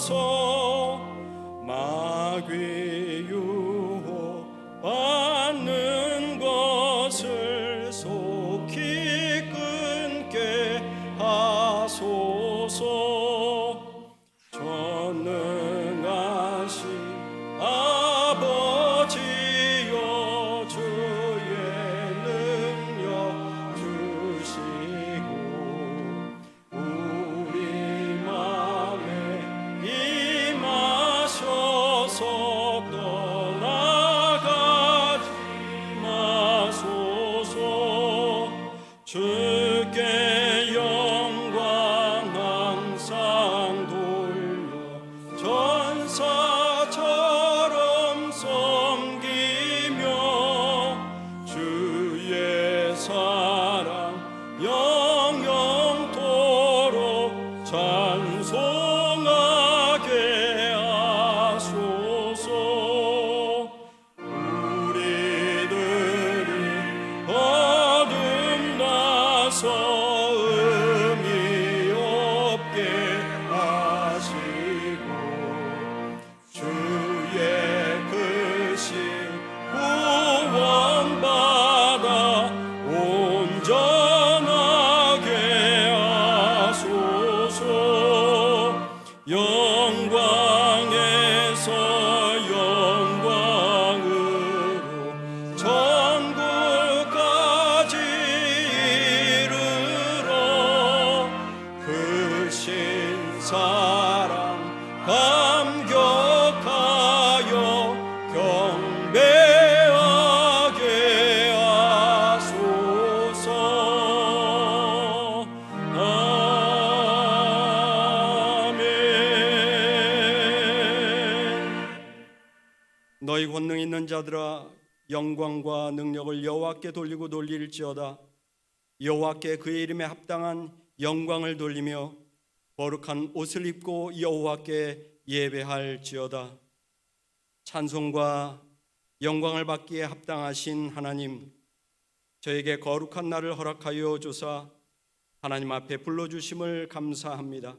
하소서. 마귀 유혹 받는 것을 속히 끊게 하소서. 전능하신 아버지여, 주의 능력 주시고 우리 맘에 임하셔서 떠나가지 마소서. 주께 영광 항상 돌려 전사처럼 섬기며 주의 사랑 영영토록 찬송하게 하소서. 우리들이 거듭나서 의미 없게 하시고 주의 크신 구원받아 온전하게 하소서. 영광에서 영광으로 천국까지 이르러 크신 사랑 감격하여 경배하게 하소서. 아멘. 너희 권능 있는 자들아, 영광과 능력을 여호와께 돌리고 돌릴지어다. 여호와께 그의 이름에 합당한 영광을 돌리며 거룩한 옷을 입고 여호와께 예배할지어다. 찬송과 영광을 받기에 합당하신 하나님, 저에게 거룩한 날을 허락하여 주사 하나님 앞에 불러주심을 감사합니다.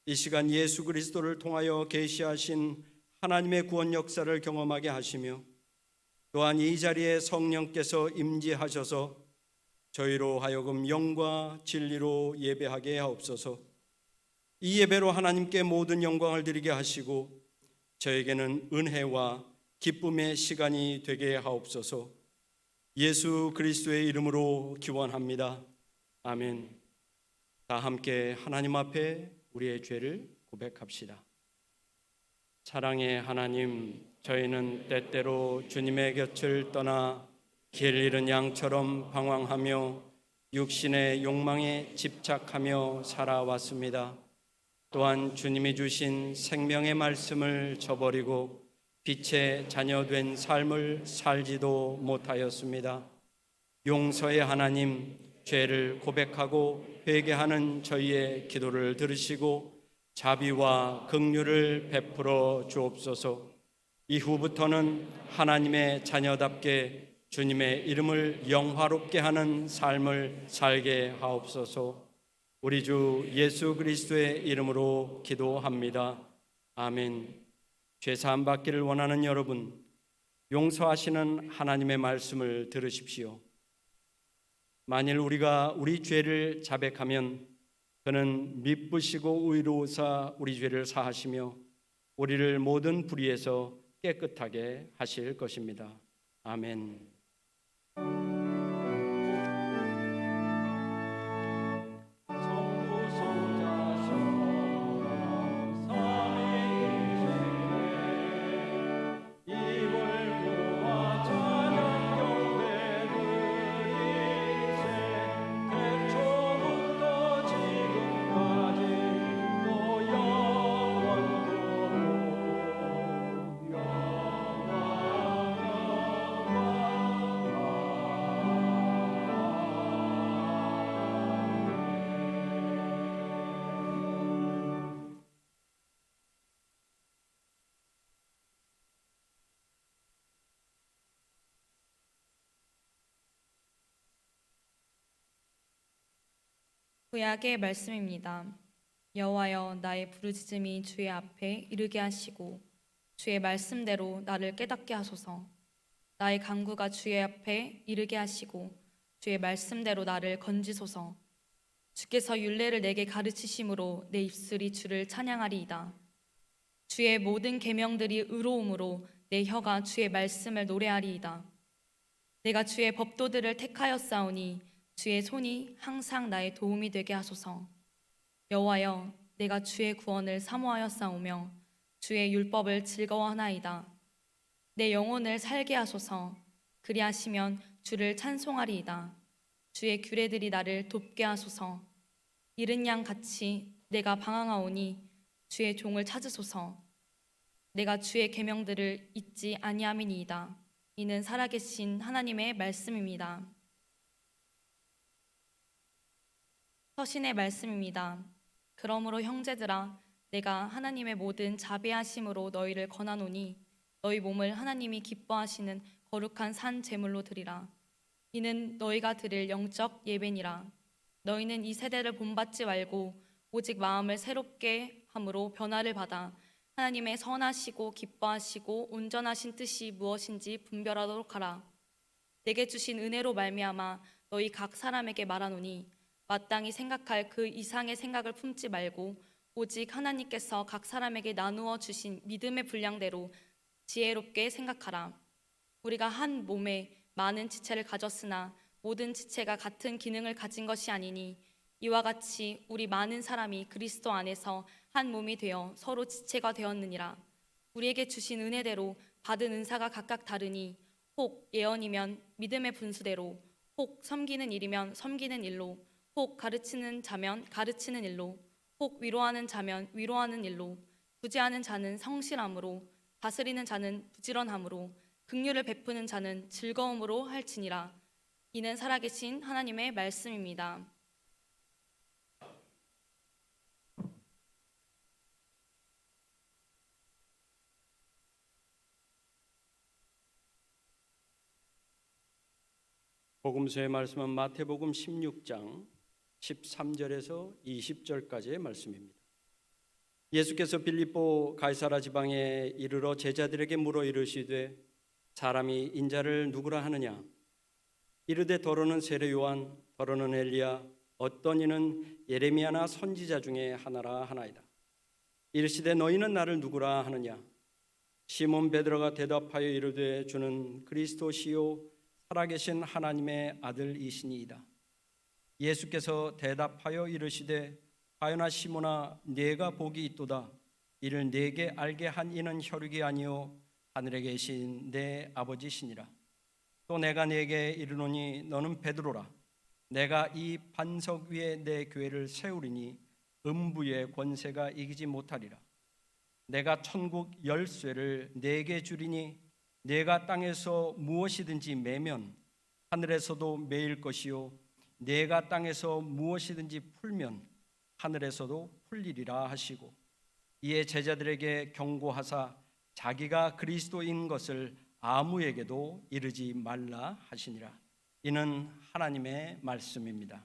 이 시간 예수 그리스도를 통하여 계시하신 하나님의 구원 역사를 경험하게 하시며 또한 이 자리에 성령께서 임재하셔서 저희로 하여금 영과 진리로 예배하게 하옵소서. 이 예배로 하나님께 모든 영광을 드리게 하시고 저에게는 은혜와 기쁨의 시간이 되게 하옵소서. 예수 그리스도의 이름으로 기원합니다. 아멘. 다 함께 하나님 앞에 우리의 죄를 고백합시다. 사랑의 하나님, 저희는 때때로 주님의 곁을 떠나 길 잃은 양처럼 방황하며 육신의 욕망에 집착하며 살아왔습니다. 또한 주님이 주신 생명의 말씀을 저버리고 빛의 자녀된 삶을 살지도 못하였습니다. 용서의 하나님, 죄를 고백하고 회개하는 저희의 기도를 들으시고 자비와 긍휼을 베풀어 주옵소서. 이후부터는 하나님의 자녀답게 주님의 이름을 영화롭게 하는 삶을 살게 하옵소서. 우리 주 예수 그리스도의 이름으로 기도합니다. 아멘. 죄사함 받기를 원하는 여러분, 용서하시는 하나님의 말씀을 들으십시오. 만일 우리가 우리 죄를 자백하면 그는 미쁘시고 의로우사 우리 죄를 사하시며 우리를 모든 불의에서 깨끗하게 하실 것입니다. 아멘. 구약의 말씀입니다. 여호와여, 나의 부르짖음이 주의 앞에 이르게 하시고 주의 말씀대로 나를 깨닫게 하소서. 나의 간구가 주의 앞에 이르게 하시고 주의 말씀대로 나를 건지소서. 주께서 율례를 내게 가르치심으로 내 입술이 주를 찬양하리이다. 주의 모든 계명들이 의로움으로 내 혀가 주의 말씀을 노래하리이다. 내가 주의 법도들을 택하였사오니 주의 손이 항상 나의 도움이 되게 하소서. 여호와여, 내가 주의 구원을 사모하였사오며 주의 율법을 즐거워하나이다. 내 영혼을 살게 하소서. 그리하시면 주를 찬송하리이다. 주의 규례들이 나를 돕게 하소서. 이른 양 같이 내가 방황하오니 주의 종을 찾으소서. 내가 주의 계명들을 잊지 아니함이니이다. 이는 살아계신 하나님의 말씀입니다. 서신의 말씀입니다. 그러므로 형제들아, 내가 하나님의 모든 자비하심으로 너희를 권하노니 너희 몸을 하나님이 기뻐하시는 거룩한 산 제물로 드리라. 이는 너희가 드릴 영적 예배니라. 너희는 이 세대를 본받지 말고 오직 마음을 새롭게 함으로 변화를 받아 하나님의 선하시고 기뻐하시고 온전하신 뜻이 무엇인지 분별하도록 하라. 내게 주신 은혜로 말미암아 너희 각 사람에게 말하노니 마땅히 생각할 그 이상의 생각을 품지 말고 오직 하나님께서 각 사람에게 나누어 주신 믿음의 분량대로 지혜롭게 생각하라. 우리가 한 몸에 많은 지체를 가졌으나 모든 지체가 같은 기능을 가진 것이 아니니 이와 같이 우리 많은 사람이 그리스도 안에서 한 몸이 되어 서로 지체가 되었느니라. 우리에게 주신 은혜대로 받은 은사가 각각 다르니 혹 예언이면 믿음의 분수대로, 혹 섬기는 일이면 섬기는 일로, 혹 가르치는 자면 가르치는 일로, 혹 위로하는 자면 위로하는 일로, 구제하는 자는 성실함으로, 다스리는 자는 부지런함으로, 긍휼을 베푸는 자는 즐거움으로 할지니라. 이는 살아계신 하나님의 말씀입니다. 복음서의 말씀은 마태복음 16장 13절에서 20절까지의 말씀입니다. 예수께서 빌립보 가이사라 지방에 이르러 제자들에게 물어 이르시되 사람이 인자를 누구라 하느냐? 이르되 더러는 세례 요한, 더러는 엘리야, 어떤 이는 예레미야나 선지자 중에 하나라 하나이다. 이르시되 너희는 나를 누구라 하느냐? 시몬 베드로가 대답하여 이르되 주는 그리스도시요 살아계신 하나님의 아들이시니이다. 예수께서 대답하여 이르시되 하여나 시몬아, 네가 복이 있도다. 이를 네게 알게 한 이는 혈육이 아니요 하늘에 계신 내 아버지시니라. 또 내가 네게 이르노니 너는 베드로라. 내가 이 반석 위에 내 교회를 세우리니 음부의 권세가 이기지 못하리라. 내가 천국 열쇠를 네게 주리니 네가 땅에서 무엇이든지 매면 하늘에서도 매일 것이요 네가 땅에서 무엇이든지 풀면 하늘에서도 풀리리라 하시고, 이에 제자들에게 경고하사 자기가 그리스도인 것을 아무에게도 이르지 말라 하시니라. 이는 하나님의 말씀입니다.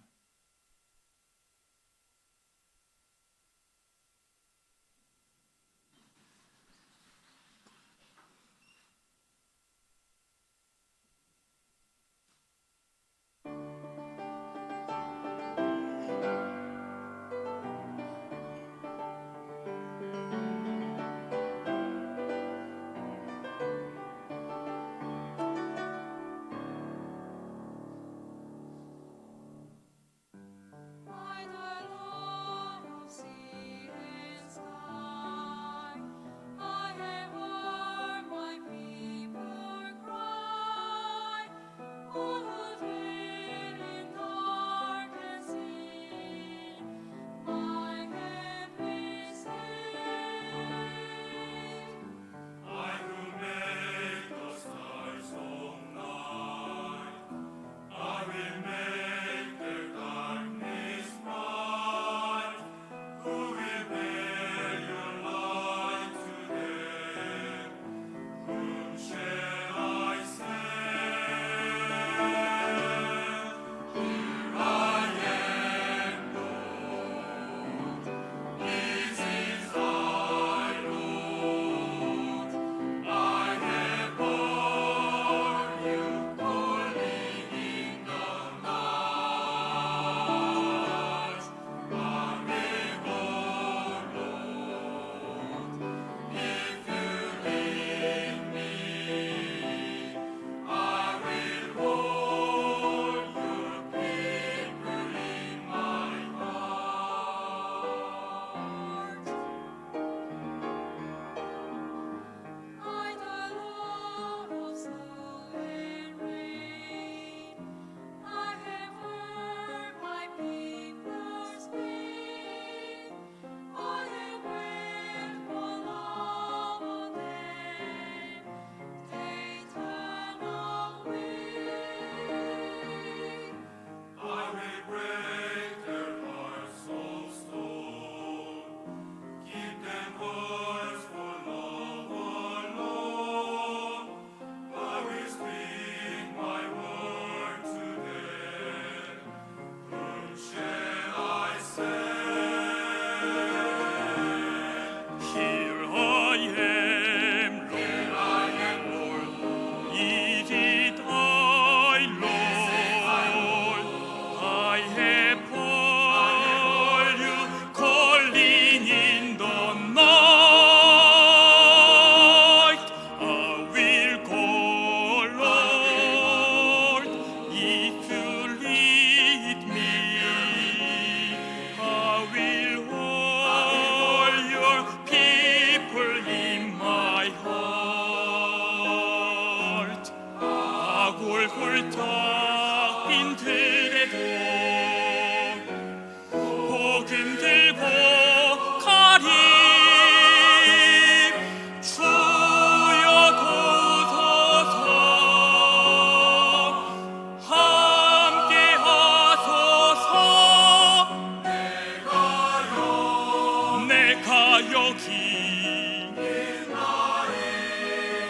내가 여기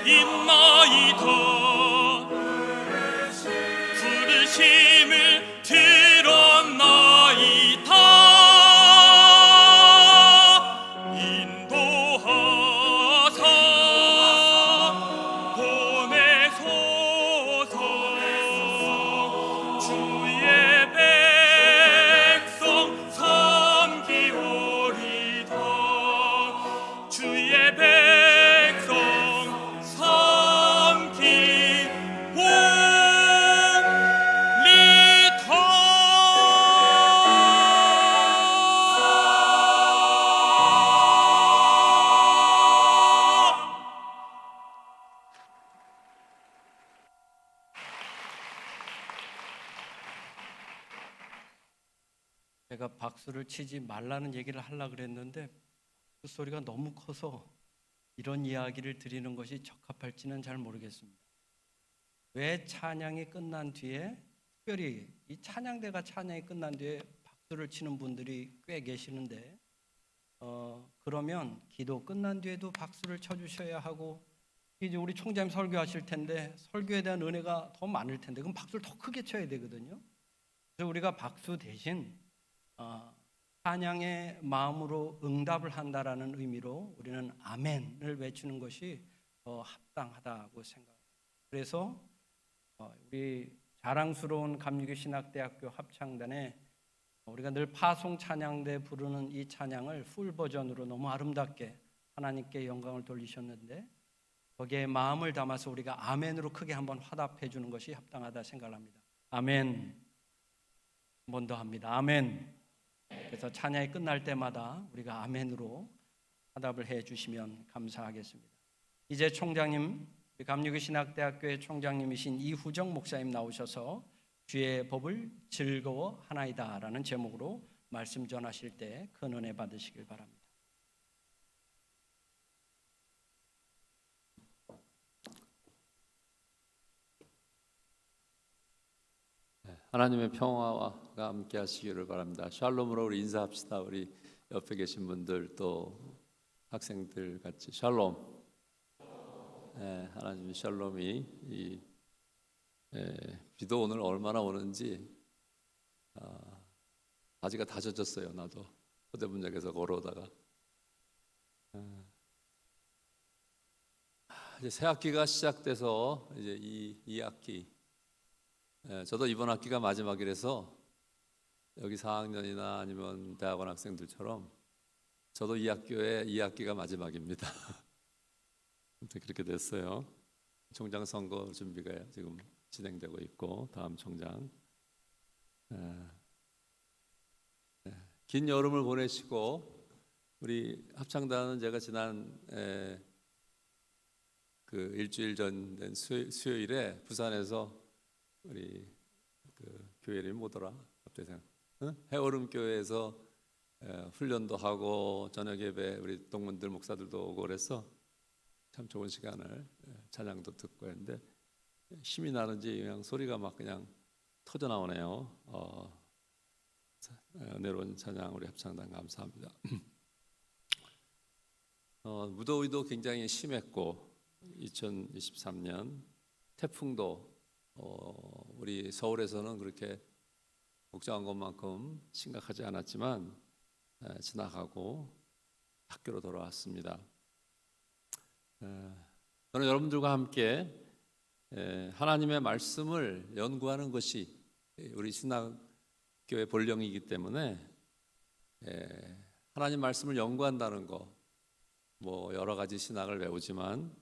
있나이다. 부르심을 들었나이다. 인도하사 보내소서. 주의 백성 섬기오리다. 주의 백성 제가 박수를 치지 말라는 얘기를 하려고 그랬는데 그 소리가 너무 커서 이런 이야기를 드리는 것이 적합할지는 잘 모르겠습니다. 왜 찬양이 끝난 뒤에, 특별히 이 찬양대가 찬양이 끝난 뒤에 박수를 치는 분들이 꽤 계시는데 그러면 기도 끝난 뒤에도 박수를 쳐주셔야 하고, 이제 우리 총장님 설교하실 텐데 설교에 대한 은혜가 더 많을 텐데 그럼 박수를 더 크게 쳐야 되거든요. 그래서 우리가 박수 대신 찬양의 마음으로 응답을 한다라는 의미로 우리는 아멘을 외치는 것이 더 합당하다고 생각합니다. 그래서 우리 자랑스러운 감리교 신학대학교 합창단에 우리가 늘 파송 찬양대 부르는 이 찬양을 풀 버전으로 너무 아름답게 하나님께 영광을 돌리셨는데 거기에 마음을 담아서 우리가 아멘으로 크게 한번 화답해 주는 것이 합당하다 생각합니다. 아멘. 한 번 더 합니다. 아멘. 그래서 찬양이 끝날 때마다 우리가 아멘으로 화답을 해 주시면 감사하겠습니다. 이제 총장님, 감리교 신학대학교의 총장님이신 이후정 목사님 나오셔서 주의 법을 즐거워하나이다라는 제목으로 말씀 전하실 때 큰 은혜 받으시길 바랍니다. 하나님의 평화가 함께 하시기를 바랍니다. 샬롬으로 우리 인사합시다. 우리 옆에 계신 분들 또 학생들 같이 샬롬. 하나님의 샬롬이 비도 오늘 얼마나 오는지 바지가 다 젖었어요. 나도 호대분역에서 걸어오다가 이제 새 학기가 시작돼서 이제 이 학기 저도 이번 학기가 마지막이라서 여기 4학년이나 아니면 대학원 학생들처럼 저도 이 학기가 마지막입니다. 그렇게 됐어요. 총장 선거 준비가 지금 진행되고 있고 다음 총장 긴 여름을 보내시고 우리 합창단은 제가 지난 그 일주일 전 된 수요일에 부산에서 우리 그 교회 이름이 뭐더라? 갑자기 생각. 해오름 교회에서 훈련도 하고 저녁 예배 우리 동문들 목사들도 오고 그래서 참 좋은 시간을 찬양도 듣고 했는데 힘이 나는지 그냥 소리가 막 그냥 터져 나오네요. 은혜로운 찬양 우리 합창단 감사합니다. 무더위도 굉장히 심했고 2023년 태풍도 우리 서울에서는 그렇게 걱정한 것만큼 심각하지 않았지만 지나가고 학교로 돌아왔습니다. 저는 여러분들과 함께 하나님의 말씀을 연구하는 것이 우리 신학교의 본령이기 때문에 하나님 말씀을 연구한다는 거, 뭐 여러 가지 신학을 배우지만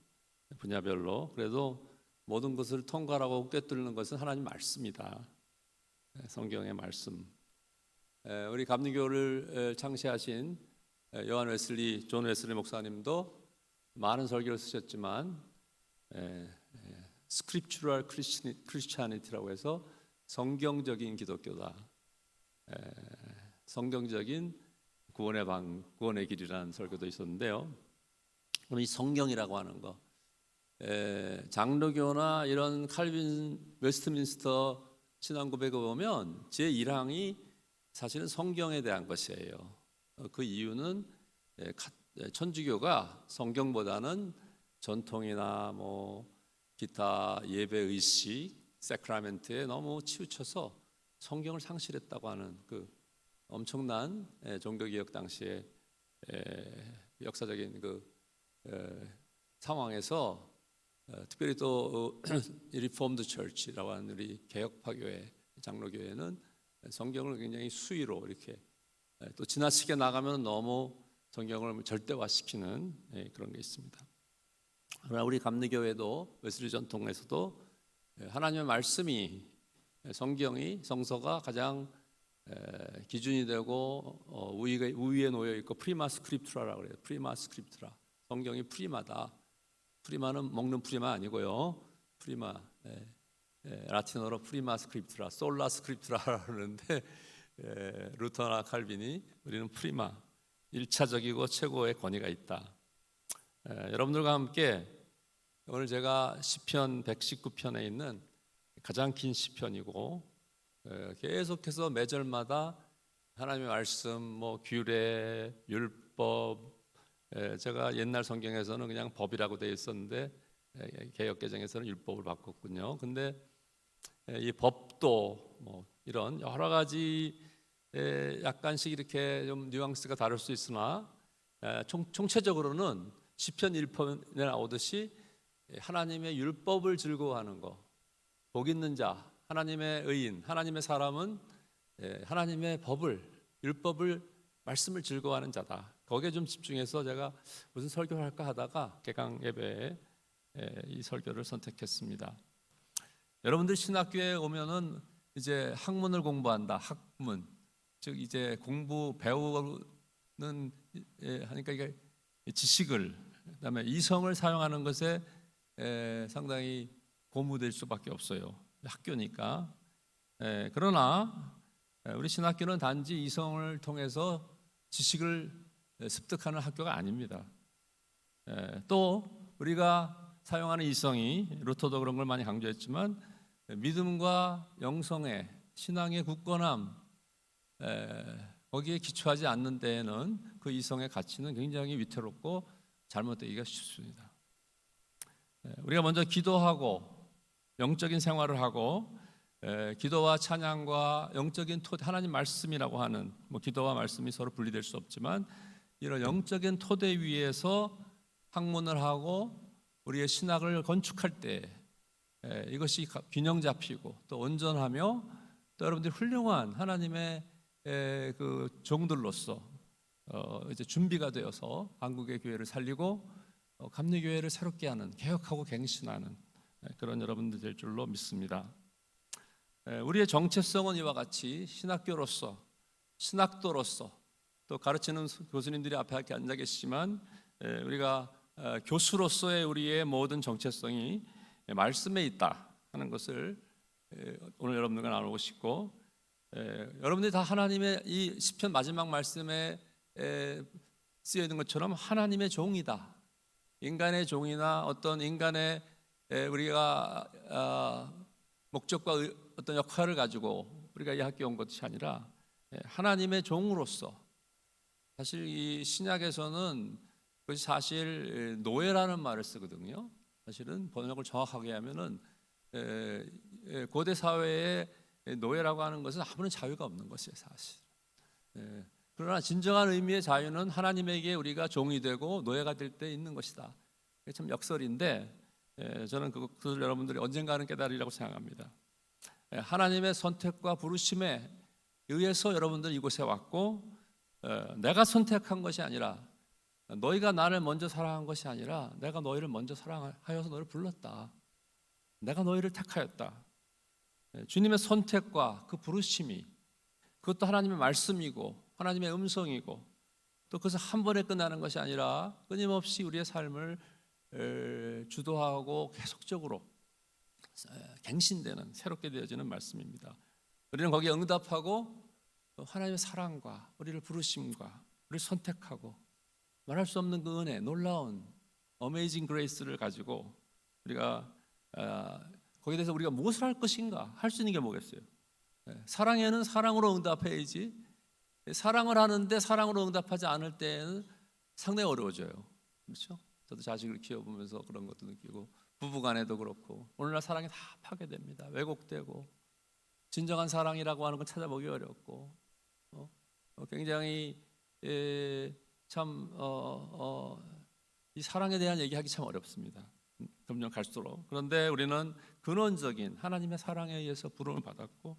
분야별로 그래도 모든 것을 통과하고 꿰뚫는 것은 하나님 말씀이다. 성경의 말씀. 우리 감리교를 창시하신 존 웨슬리 목사님도 많은 설교를 쓰셨지만 스크립추럴 크리스티애니티라고 해서 성경적인 기독교다. 성경적인 구원의 길이라는 설교도 있었는데요. 그럼 이 성경이라고 하는 거, 장로교나 이런 칼빈 웨스트민스터 신앙 고백을 보면 제1항이 사실은 성경에 대한 것이에요. 그 이유는 천주교가 성경보다는 전통이나 뭐 기타 예배 의식, 세크라멘트에 너무 치우쳐서 성경을 상실했다고 하는 그 엄청난 종교개혁 당시에 역사적인 그 상황에서 특별히 또 리폼드 처치라고 하는 우리 개혁파 교회, 장로교회는 성경을 굉장히 수위로 이렇게 또 지나치게 나가면 너무 성경을 절대화시키는 그런 게 있습니다. 그러나 우리 감리교회도 웨슬리 전통에서도 하나님의 말씀이 성경이 성서가 가장 기준이 되고 우위에 놓여 있고 프리마 스크립투라라고 그래요. 프리마 스크립투라. 성경이 프리마다. 프리마는 먹는 프리마 아니고요. 프리마 라틴어로 프리마 스크립투라, 솔라 스크립투라라고 그러는데 루터나 칼빈이 우리는 프리마, 1차적이고 최고의 권위가 있다. 여러분들과 함께 오늘 제가 시편 119편에 있는 가장 긴 시편이고 계속해서 매절마다 하나님의 말씀, 뭐 규례, 율법, 제가 옛날 성경에서는 그냥 법이라고 되어 있었는데 개역 개정에서는 율법을 바꿨군요. 근데 이 법도 뭐 이런 여러 가지 약간씩 이렇게 좀 뉘앙스가 다를 수 있으나 총체적으로는 시편 1편에 나오듯이 하나님의 율법을 즐거워하는 것, 복 있는 자, 하나님의 의인, 하나님의 사람은 하나님의 법을, 율법을, 말씀을 즐거워하는 자다. 거기에 좀 집중해서 제가 무슨 설교를 할까 하다가 개강 예배에 이 설교를 선택했습니다. 여러분들 신학교에 오면은 이제 학문을 공부한다. 학문, 즉 이제 배우는 하니까 이게 지식을, 그다음에 이성을 사용하는 것에 상당히 고무될 수밖에 없어요. 학교니까. 그러나 우리 신학교는 단지 이성을 통해서 지식을 습득하는 학교가 아닙니다. 또 우리가 사용하는 이성이 루터도 그런 걸 많이 강조했지만 믿음과 영성의 신앙의 굳건함, 거기에 기초하지 않는 데에는 그 이성의 가치는 굉장히 위태롭고 잘못되기가 쉽습니다. 우리가 먼저 기도하고 영적인 생활을 하고 기도와 찬양과 영적인 토대, 하나님 말씀이라고 하는 뭐 기도와 말씀이 서로 분리될 수 없지만 이런 영적인 토대 위에서 학문을 하고 우리의 신학을 건축할 때 이것이 균형 잡히고 또 온전하며 또 여러분들이 훌륭한 하나님의 그 종들로서 이제 준비가 되어서 한국의 교회를 살리고 감리교회를 새롭게 하는, 개혁하고 갱신하는 그런 여러분들 될 줄로 믿습니다. 우리의 정체성은 이와 같이 신학교로서, 신학도로서, 또 가르치는 교수님들이 앞에 앉아 계시지만 우리가 교수로서의 우리의 모든 정체성이 말씀에 있다 하는 것을 오늘 여러분들과 나누고 싶고, 여러분들이 다 하나님의 이 시편 마지막 말씀에 쓰여 있는 것처럼 하나님의 종이다. 인간의 종이나 어떤 인간의 우리가 목적과 어떤 역할을 가지고 우리가 이 학교에 온 것이 아니라 하나님의 종으로서, 사실 이 신약에서는 그것이 사실 노예라는 말을 쓰거든요. 사실은 번역을 정확하게 하면은 고대 사회의 노예라고 하는 것은 아무런 자유가 없는 것이에요, 사실. 그러나 진정한 의미의 자유는 하나님에게 우리가 종이 되고 노예가 될 때 있는 것이다. 이게 참 역설인데 저는 그것을 여러분들이 언젠가는 깨달으리라고 생각합니다. 하나님의 선택과 부르심에 의해서 여러분들 이곳에 왔고, 내가 선택한 것이 아니라, 너희가 나를 먼저 사랑한 것이 아니라 내가 너희를 먼저 사랑하여서 너를 불렀다. 내가 너희를 택하였다. 주님의 선택과 그 부르심이, 그것도 하나님의 말씀이고 하나님의 음성이고, 또 그것은 한 번에 끝나는 것이 아니라 끊임없이 우리의 삶을 주도하고 계속적으로 갱신되는, 새롭게 되어지는 말씀입니다. 우리는 거기에 응답하고 하나님의 사랑과 우리를 부르심과 우리를 선택하고 말할 수 없는 그 은혜, 놀라운 어메이징 그레이스를 가지고 우리가 거기에 대해서 우리가 무엇을 할 것인가, 할 수 있는 게 뭐겠어요? 사랑에는 사랑으로 응답해야지, 사랑을 하는데 사랑으로 응답하지 않을 때에는 상당히 어려워져요. 그렇죠? 저도 자식을 키워보면서 그런 것도 느끼고 부부간에도 그렇고 오늘날 사랑이 다 파괴됩니다. 왜곡되고 진정한 사랑이라고 하는 건 찾아보기 어렵고 굉장히 참 이 사랑에 대한 얘기하기 참 어렵습니다. 점점 갈수록. 그런데 우리는 근원적인 하나님의 사랑에 의해서 부름을 받았고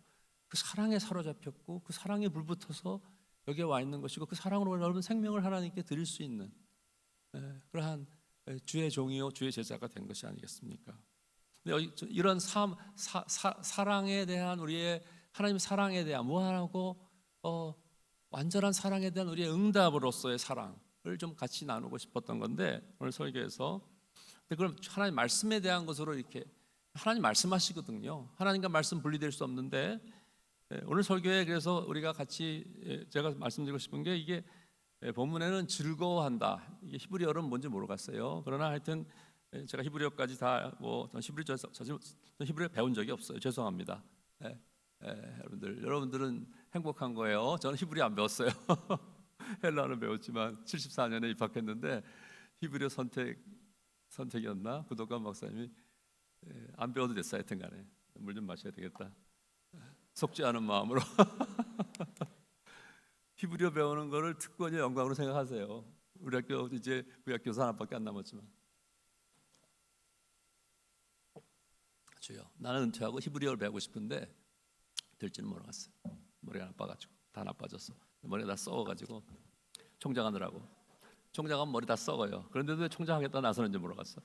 그 사랑에 사로잡혔고 그 사랑에 불붙어서 여기에 와 있는 것이고 그 사랑으로 여러분 생명을 하나님께 드릴 수 있는 그러한 주의 종이요 주의 제자가 된 것이 아니겠습니까? 근데 이런 사랑에 대한 우리의 하나님의 사랑에 대한 무한하고 완전한 사랑에 대한 우리의 응답으로서의 사랑을 좀 같이 나누고 싶었던 건데 오늘 설교에서 그럼 하나님 말씀에 대한 것으로 이렇게 하나님 말씀하시거든요. 하나님과 말씀 분리될 수 없는데 오늘 설교에 그래서 우리가 같이 제가 말씀드리고 싶은 게 이게 본문에는 즐거워한다. 이게 히브리어는 뭔지 모르겠어요. 그러나 하여튼 제가 히브리어까지 다 히브리어 배운 적이 없어요. 죄송합니다. 여러분들은 행복한 거예요. 저는 히브리어 안 배웠어요. 헬라어는 배웠지만 74년에 입학했는데 히브리어 선택이었나? 부도관 목사님이 안 배워도 됐어. 하여튼간에 물 좀 마셔야 되겠다. 속지 않은 마음으로 히브리어 배우는 거를 특권이요 영광으로 생각하세요. 우리 학교 이제 구약교사 하나밖에 안 남았지만 주여 나는 은퇴하고 히브리어를 배우고 싶은데 될지는 모르겠어요. 머리가 나빠가지고 다 나빠졌어. 머리가 다 썩어가지고 총장하느라고 총장하면 머리 다 썩어요. 그런데도 왜 총장하겠다 나서는지 모르겠어.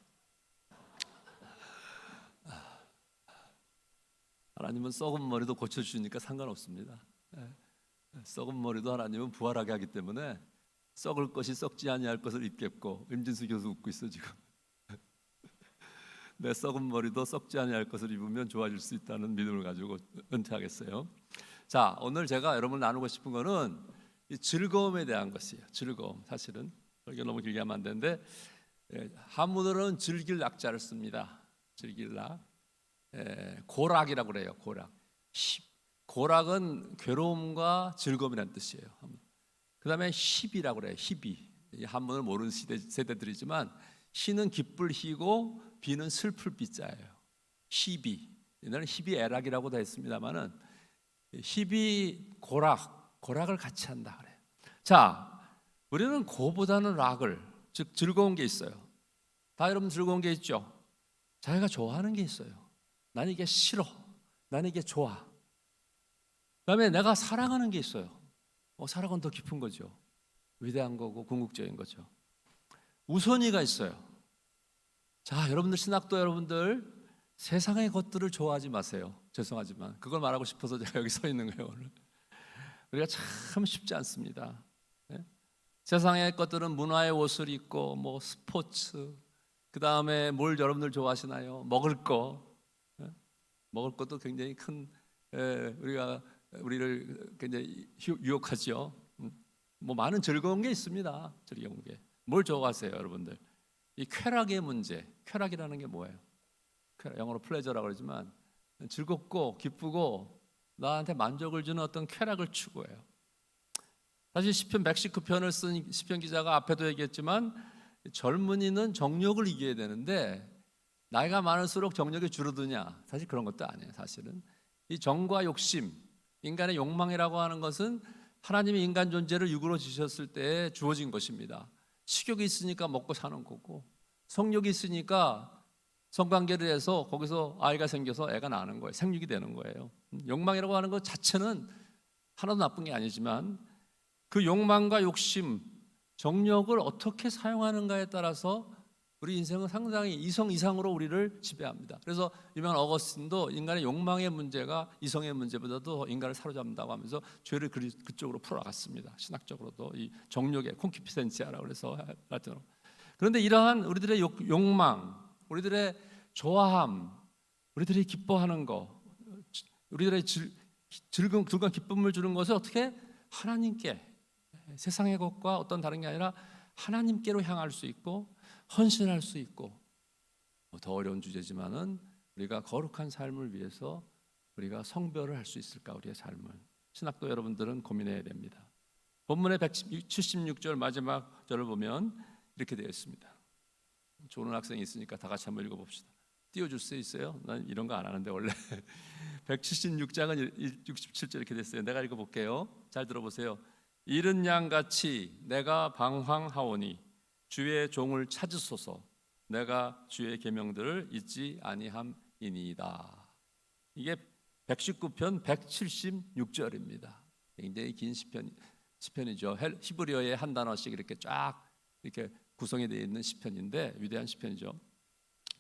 하나님은 썩은 머리도 고쳐주시니까 상관없습니다. 썩은 머리도 하나님은 부활하게 하기 때문에 썩을 것이 썩지 아니할 것을 입겠고 임진수 교수 웃고 있어 지금. 내 썩은 머리도 썩지 아니할 것을 입으면 좋아질 수 있다는 믿음을 가지고 은퇴하겠어요. 자, 오늘 제가 여러분 나누고 싶은 거는 이 즐거움에 대한 것이에요. 즐거움. 사실은 이게 너무 길게 하면 안 되는데 한문으로는 즐길 낙자를 씁니다. 즐길 낙. 고락이라고 그래요. 고락. 고락은 괴로움과 즐거움이라는 뜻이에요. 그 다음에 희비라고 그래요. 희비. 한문을 모르는 세대들이지만 희는 기쁠 희고 비는 슬플 비자예요. 희비. 옛날에 희비애락이라고도 했습니다만은 희비 고락을 같이 한다 그래요. 자, 우리는 고보다는 락을 즉 즐거운 게 있어요. 다 여러분 즐거운 게 있죠. 자기가 좋아하는 게 있어요. 나는 이게 싫어. 나는 이게 좋아. 그다음에 내가 사랑하는 게 있어요. 사랑은 더 깊은 거죠. 위대한 거고 궁극적인 거죠. 우선이가 있어요. 자, 여러분들 신학도 여러분들 세상의 것들을 좋아하지 마세요. 죄송하지만 그걸 말하고 싶어서 제가 여기 서 있는 거예요. 오늘 우리가 참 쉽지 않습니다. 세상의 것들은 문화의 옷을 입고 뭐 스포츠 그 다음에 뭘 여러분들 좋아하시나요? 먹을 것도 굉장히 큰 우리를 굉장히 유혹하죠. 뭐 많은 즐거운 게 있습니다. 즐거운 게 뭘 좋아하세요, 여러분들? 이 쾌락의 문제. 쾌락이라는 게 뭐예요? 영어로 플레저라고 그러지만 즐겁고 기쁘고 나한테 만족을 주는 어떤 쾌락을 추구해요. 사실 시편 119편을 쓴 시편 기자가 앞에도 얘기했지만 젊은이는 정욕을 이겨야 되는데 나이가 많을수록 정욕이 줄어드냐? 사실 그런 것도 아니에요. 사실은 이 정과 욕심, 인간의 욕망이라고 하는 것은 하나님이 인간 존재를 육으로 지으셨을 때 주어진 것입니다. 식욕이 있으니까 먹고 사는 거고 성욕이 있으니까 성관계를 해서 거기서 아이가 생겨서 애가 나는 거예요. 생육이 되는 거예요. 욕망이라고 하는 것 자체는 하나도 나쁜 게 아니지만 그 욕망과 욕심, 정욕을 어떻게 사용하는가에 따라서 우리 인생은 상당히 이성 이상으로 우리를 지배합니다. 그래서 유명한 어거스틴도 인간의 욕망의 문제가 이성의 문제보다도 인간을 사로잡는다고 하면서 죄를 그쪽으로 풀어갔습니다. 신학적으로도 이 정욕의 콘큐피센시아라고 그래서 하여튼 그런데 이러한 우리들의 욕망, 우리들의 좋아함, 우리들이 기뻐하는 거, 우리들의 즐거운 기쁨을 주는 것을 어떻게 하나님께 세상의 것과 어떤 다른 게 아니라 하나님께로 향할 수 있고 헌신할 수 있고 더 어려운 주제지만은 우리가 거룩한 삶을 위해서 우리가 성별을 할 수 있을까 우리의 삶을 신학도 여러분들은 고민해야 됩니다. 본문의 176절 마지막 절을 보면 이렇게 되어 있습니다. 좋은 학생이 있으니까 다 같이 한번 읽어봅시다. 띄워줄 수 있어요? 난 이런 거 안 하는데 원래. 176장은 67절 이렇게 됐어요. 내가 읽어볼게요. 잘 들어보세요. 이른 양같이 내가 방황하오니 주의 종을 찾으소서. 내가 주의 계명들을 잊지 아니함이니이다. 이게 119편 176절입니다. 굉장히 긴 시편이죠. 히브리어에 한 단어씩 이렇게 쫙 이렇게 구성이 되어 있는 시편인데 위대한 시편이죠.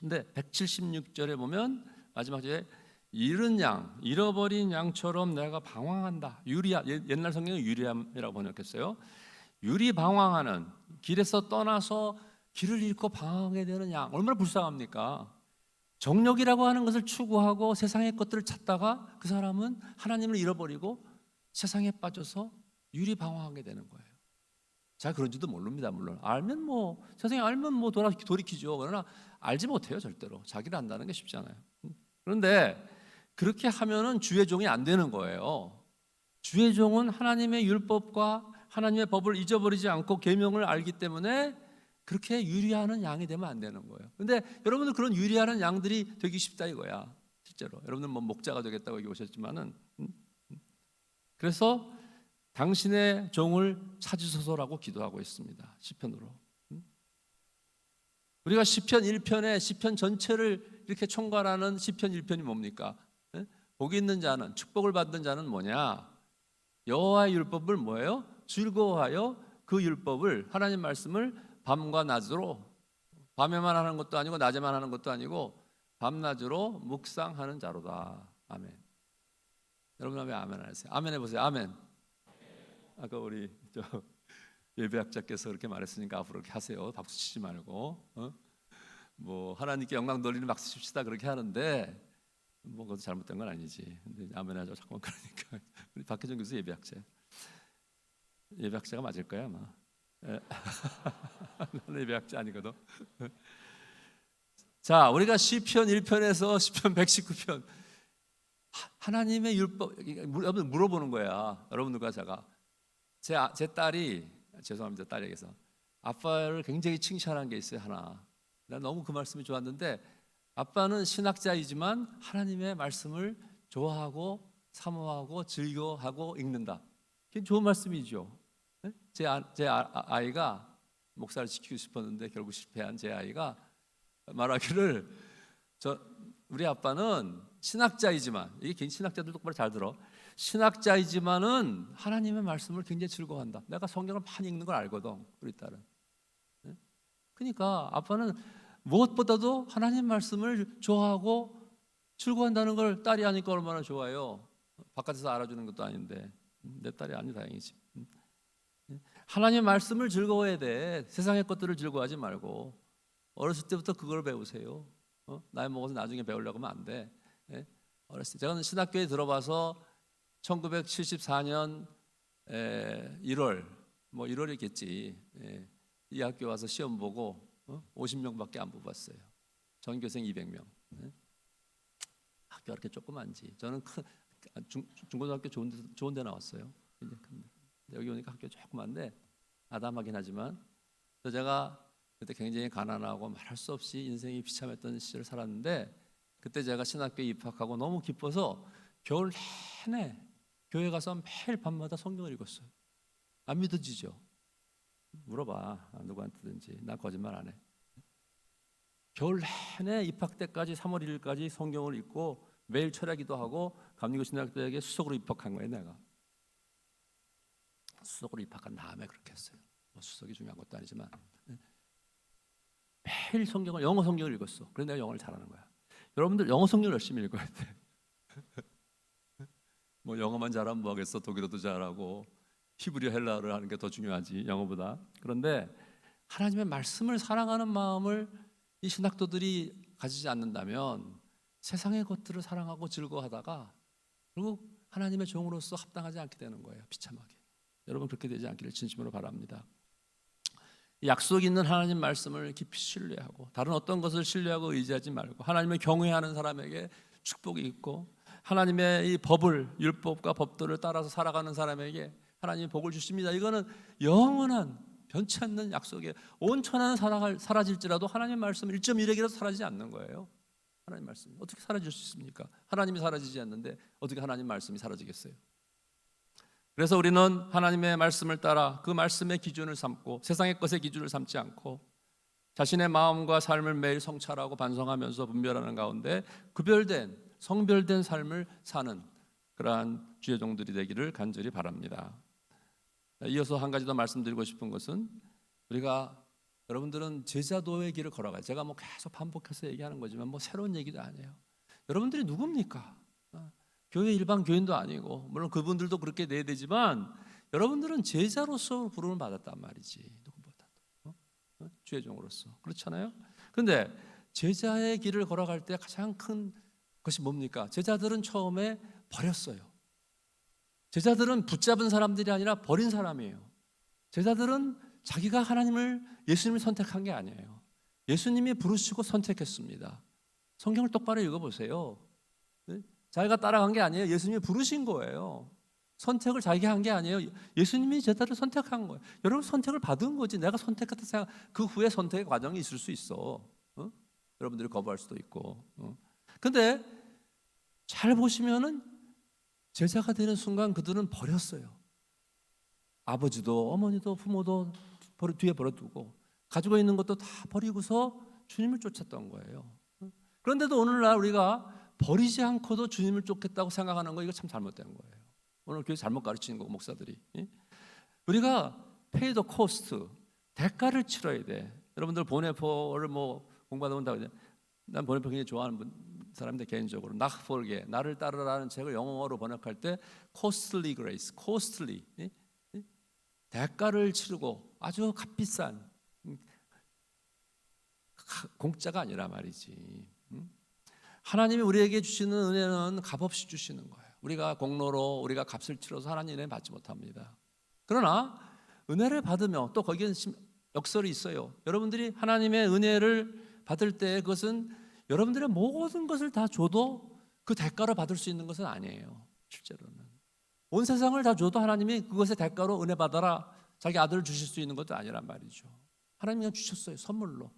근데 176절에 보면 마지막 절에 잃은 양, 잃어버린 양처럼 내가 방황한다. 옛날 성경은 유리함이라고 번역했어요. 유리 방황하는, 길에서 떠나서 길을 잃고 방황하게 되는 양, 얼마나 불쌍합니까? 정욕이라고 하는 것을 추구하고 세상의 것들을 찾다가 그 사람은 하나님을 잃어버리고 세상에 빠져서 유리 방황하게 되는 거예요. 자, 그런지도 모릅니다. 물론 알면 뭐 세상에 알면 뭐 돌이키죠. 그러나 알지 못해요. 절대로 자기를 안다는 게 쉽지 않아요. 그런데 그렇게 하면은 주의 종이 안 되는 거예요. 주의 종은 하나님의 율법과 하나님의 법을 잊어버리지 않고 계명을 알기 때문에 그렇게 유리하는 양이 되면 안 되는 거예요. 근데 여러분들 그런 유리하는 양들이 되기 쉽다 이거야. 실제로 여러분들 뭐 목자가 되겠다고 여기 오셨지만은 그래서 당신의 종을 찾으소서라고 기도하고 있습니다. 시편으로. 우리가 시편 1편에 시편 전체를 이렇게 총괄하는 시편 1편이 뭡니까? 복이 있는 자는, 축복을 받는 자는 뭐냐? 여호와의 율법을 뭐예요? 즐거워하여 그 율법을, 하나님 말씀을 밤과 낮으로, 밤에만 하는 것도 아니고 낮에만 하는 것도 아니고 밤낮으로 묵상하는 자로다. 아멘. 여러분 왜 아멘 안 하세요? 아멘 해보세요. 아멘. 아까 우리 예배학자께서 그렇게 말했으니까 앞으로 그렇게 하세요. 박수 치지 말고. 뭐 하나님께 영광 돌리는 박수 칩시다 그렇게 하는데 뭐 그것도 잘못된 건 아니지. 근데 아멘 하죠. 잠깐만. 그러니까 우리 박혜정 교수 예배학자가 맞을 거야 아마. 나는 예배학자 아니거든. 자, 우리가 시편 1편에서 시편 119편 하나님의 율법 물어보는 거야. 여러분들과 제가 제 딸이, 죄송합니다 딸 얘기해서, 아빠를 굉장히 칭찬한 게 있어요. 하나. 난 너무 그 말씀이 좋았는데, 아빠는 신학자이지만 하나님의 말씀을 좋아하고 사모하고 즐겨하고 읽는다. 그게 좋은 말씀이죠. 제 아이가, 목사를 시키고 싶었는데 결국 실패한 제 아이가 말하기를, 우리 아빠는 신학자이지만, 이게 신학자들 똑바로 잘 들어, 신학자이지만은 하나님의 말씀을 굉장히 즐거워한다. 내가 성경을 많이 읽는 걸 알거든, 우리 딸은. 그러니까 아빠는 무엇보다도 하나님 말씀을 좋아하고 즐거워한다는 걸 딸이 하니까 얼마나 좋아요. 바깥에서 알아주는 것도 아닌데. 내 딸이 아니 다행이지. 하나님 말씀을 즐거워해야 돼. 세상의 것들을 즐거워하지 말고 어렸을 때부터 그걸 배우세요. 나이 먹어서 나중에 배우려고 하면 안 돼. 어렸을 때 제가 신학교에 들어봐서 1974년 1월, 뭐 1월이겠지. 이 학교 와서 시험 보고 50명밖에 안 뽑았어요. 전교생 200명. 학교가 그렇게 조그만지. 저는 중고등학교 좋은 데 나왔어요. 여기 오니까 학교 조그만데 아담하긴 하지만, 제가 그때 굉장히 가난하고 말할 수 없이 인생이 비참했던 시절을 살았는데, 그때 제가 신학교에 입학하고 너무 기뻐서 겨울 내내 교회 가서 매일 밤마다 성경을 읽었어요. 안 믿어지죠? 물어봐, 누구한테든지. 나 거짓말 안 해. 겨울 내내 입학 때까지 3월 1일까지 성경을 읽고 매일 철야기도 하고 감리교신학대학에 수석으로 입학한 거예요. 내가 수석으로 입학한 다음에 그렇게 했어요. 뭐 수석이 중요한 것도 아니지만 매일 영어 성경을 읽었어. 그래서 내가 영어를 잘하는 거야. 여러분들 영어 성경을 열심히 읽어야 돼. 뭐 영어만 잘하면 뭐하겠어. 독일어도 잘하고 히브리어 헬라어를 하는 게 더 중요하지, 영어보다. 그런데 하나님의 말씀을 사랑하는 마음을 이 신학도들이 가지지 않는다면 세상의 것들을 사랑하고 즐거워하다가 결국 하나님의 종으로서 합당하지 않게 되는 거예요. 비참하게. 여러분 그렇게 되지 않기를 진심으로 바랍니다. 약속 있는 하나님 말씀을 깊이 신뢰하고 다른 어떤 것을 신뢰하고 의지하지 말고 하나님을 경외하는 사람에게 축복이 있고, 하나님의 이 법을, 율법과 법도를 따라서 살아가는 사람에게 하나님이 복을 주십니다. 이거는 영원한 변치 않는 약속이에요. 온 천하는 사라질지라도 하나님의 말씀 1.1핵이라도 사라지지 않는 거예요. 하나님 말씀이 어떻게 사라질 수 있습니까? 하나님이 사라지지 않는데 어떻게 하나님 말씀이 사라지겠어요? 그래서 우리는 하나님의 말씀을 따라 그 말씀의 기준을 삼고 세상의 것의 기준을 삼지 않고 자신의 마음과 삶을 매일 성찰하고 반성하면서 분별하는 가운데 구별된 성별된 삶을 사는 그러한 주의 종들이 되기를 간절히 바랍니다. 이어서 한 가지 더 말씀드리고 싶은 것은 우리가 여러분들은 제자도의 길을 걸어가요. 제가 뭐 계속 반복해서 얘기하는 거지만 뭐 새로운 얘기도 아니에요. 여러분들이 누굽니까? 교회 일반 교인도 아니고 물론 그분들도 그렇게 내야 되지만 여러분들은 제자로서 부름을 받았단 말이지. 누구보다도 주의 종으로서 그렇잖아요. 그런데 제자의 길을 걸어갈 때 가장 큰 것이 뭡니까? 제자들은 처음에 버렸어요. 제자들은 붙잡은 사람들이 아니라 버린 사람이에요. 제자들은 자기가 예수님을 선택한 게 아니에요. 예수님이 부르시고 선택했습니다. 성경을 똑바로 읽어보세요. 자기가 따라간 게 아니에요. 예수님이 부르신 거예요. 선택을 자기가 한 게 아니에요. 예수님이 제자를 선택한 거예요. 여러분 선택을 받은 거지. 내가 선택했다 생각. 그 후에 선택의 과정이 있을 수 있어. 여러분들이 거부할 수도 있고. 근데 잘 보시면은 제자가 되는 순간 그들은 버렸어요. 아버지도 어머니도 부모도 뒤에 버려두고 가지고 있는 것도 다 버리고서 주님을 쫓았던 거예요. 그런데도 오늘날 우리가 버리지 않고도 주님을 쫓겠다고 생각하는 거 이거 참 잘못된 거예요. 오늘 교회 잘못 가르치는 거고 목사들이. 우리가 pay the cost, 대가를 치러야 돼. 여러분들 보네포를 뭐 공부하다 보면 난 보네포 굉장히 좋아하는 사람인데 개인적으로 낙폴게 나를 따르라는 책을 영어로 번역할 때 costly grace, costly 대가를 치르고 아주 값비싼 공짜가 아니라 말이지. 하나님이 우리에게 주시는 은혜는 값없이 주시는 거예요. 우리가 공로로 우리가 값을 치러서 하나님 은혜 받지 못합니다. 그러나 은혜를 받으며 또 거기에 역설이 있어요. 여러분들이 하나님의 은혜를 받을 때 그것은 여러분들의 모든 것을 다 줘도 그 대가로 받을 수 있는 것은 아니에요. 실제로는 온 세상을 다 줘도 하나님이 그것의 대가로 은혜 받아라 자기 아들을 주실 수 있는 것도 아니란 말이죠. 하나님이 그냥 주셨어요. 선물로.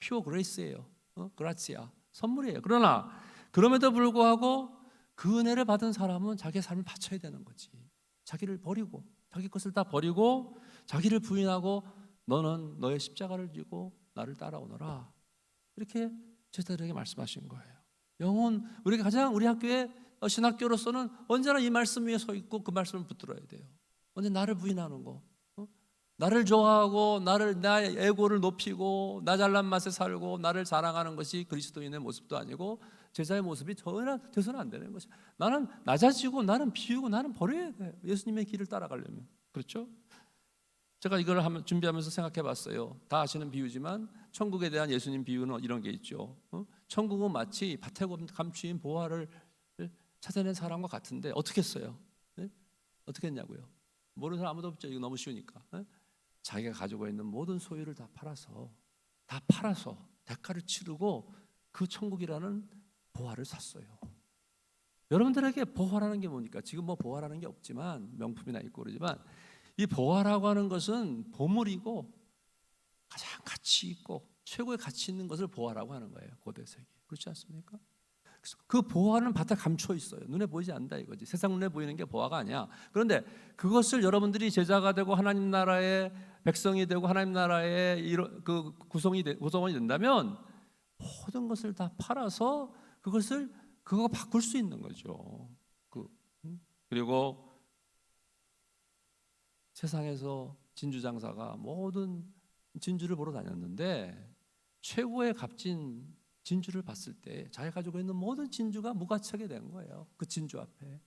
퓨어 그레이스예요. 그라치아. 선물이에요. 그러나 그럼에도 불구하고 그 은혜를 받은 사람은 자기의 삶을 바쳐야 되는 거지. 자기를 버리고 자기 것을 다 버리고 자기를 부인하고 너는 너의 십자가를 지고 나를 따라오너라. 이렇게 제자들에게 말씀하신 거예요. 영혼 우리가 가장 우리 학교의 신학교로서는 언제나 이 말씀 위에 서 있고 그 말씀을 붙들어야 돼요. 언제 나를 부인하는 거, 나를 좋아하고 나의 에고를 높이고 나 잘난 맛에 살고 나를 자랑하는 것이 그리스도인의 모습도 아니고 제자의 모습이 전혀 돼서는 안 되는 것이죠. 나는 낮아지고 나는 비우고 나는 버려야 돼요. 예수님의 길을 따라가려면. 그렇죠? 제가 이걸 준비하면서 생각해 봤어요. 다 아시는 비유지만 천국에 대한 예수님 비유는 이런 게 있죠. 천국은 마치 밭에 감추인 보화를 찾아낸 사람과 같은데 어떻게 했어요? 어떻게 했냐고요? 모르는 사람 아무도 없죠. 이거 너무 쉬우니까. 자기가 가지고 있는 모든 소유를 다 팔아서 대가를 치르고 그 천국이라는 보화를 샀어요. 여러분들에게 보화라는 게 뭡니까? 지금 뭐 보화라는 게 없지만 명품이나 있고 그러지만 이 보화라고 하는 것은 보물이고 가장 가치 있고 최고의 가치 있는 것을 보화라고 하는 거예요. 고대 세계. 그렇지 않습니까? 그래서 그 보화는 밭에 감춰 있어요. 눈에 보이지 않는다 이거지. 세상 눈에 보이는 게 보화가 아니야. 그런데 그것을 여러분들이 제자가 되고 하나님 나라의 백성이 되고 하나님 나라의 그 구성원이 된다면 모든 것을 다 팔아서 그거 바꿀 수 있는 거죠. 그리고 세상에서 진주 장사가 모든 진주를 보러 다녔는데 최고의 값진 진주를 봤을 때 자기가 가지고 있는 모든 진주가 무가치하게 된 거예요. 그 진주 앞에.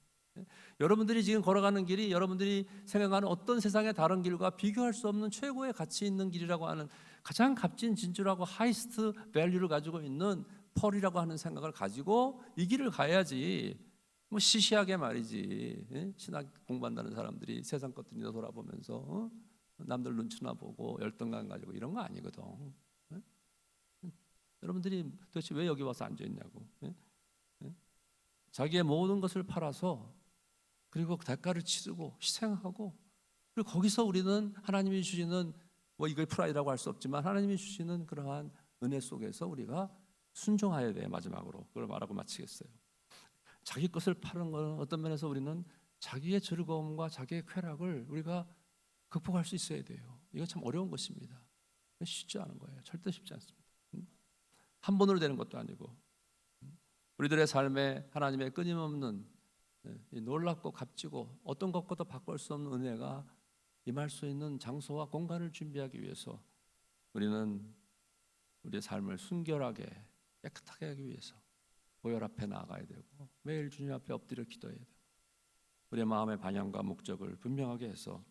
여러분들이 지금 걸어가는 길이 여러분들이 생각하는 어떤 세상의 다른 길과 비교할 수 없는 최고의 가치 있는 길이라고 하는 가장 값진 진주라고 하이스트 밸류를 가지고 있는 펄이라고 하는 생각을 가지고 이 길을 가야지. 뭐 시시하게 말이지. 신학 공부한다는 사람들이 세상 것들이나 돌아보면서 남들 눈치나 보고 열등감 가지고 이런 거 아니거든. 여러분들이 도대체 왜 여기 와서 앉아 있냐고. 자기의 모든 것을 팔아서 그리고 대가를 치르고 희생하고 그리고 거기서 우리는 하나님이 주시는 뭐 이걸 프라이드라고 할 수 없지만 하나님이 주시는 그러한 은혜 속에서 우리가 순종해야 돼. 마지막으로 그걸 말하고 마치겠어요. 자기 것을 파는 것은 어떤 면에서 우리는 자기의 즐거움과 자기의 쾌락을 우리가 극복할 수 있어야 돼요. 이거 참 어려운 것입니다. 쉽지 않은 거예요. 절대 쉽지 않습니다. 한 번으로 되는 것도 아니고 우리들의 삶에 하나님의 끊임없는 놀랍고 값지고 어떤 것과도 바꿀 수 없는 은혜가 임할 수 있는 장소와 공간을 준비하기 위해서 우리는 우리의 삶을 순결하게 깨끗하게 하기 위해서 보혈 앞에 나아가야 되고 매일 주님 앞에 엎드려 기도해야 되고 우리의 마음의 방향과 목적을 분명하게 해서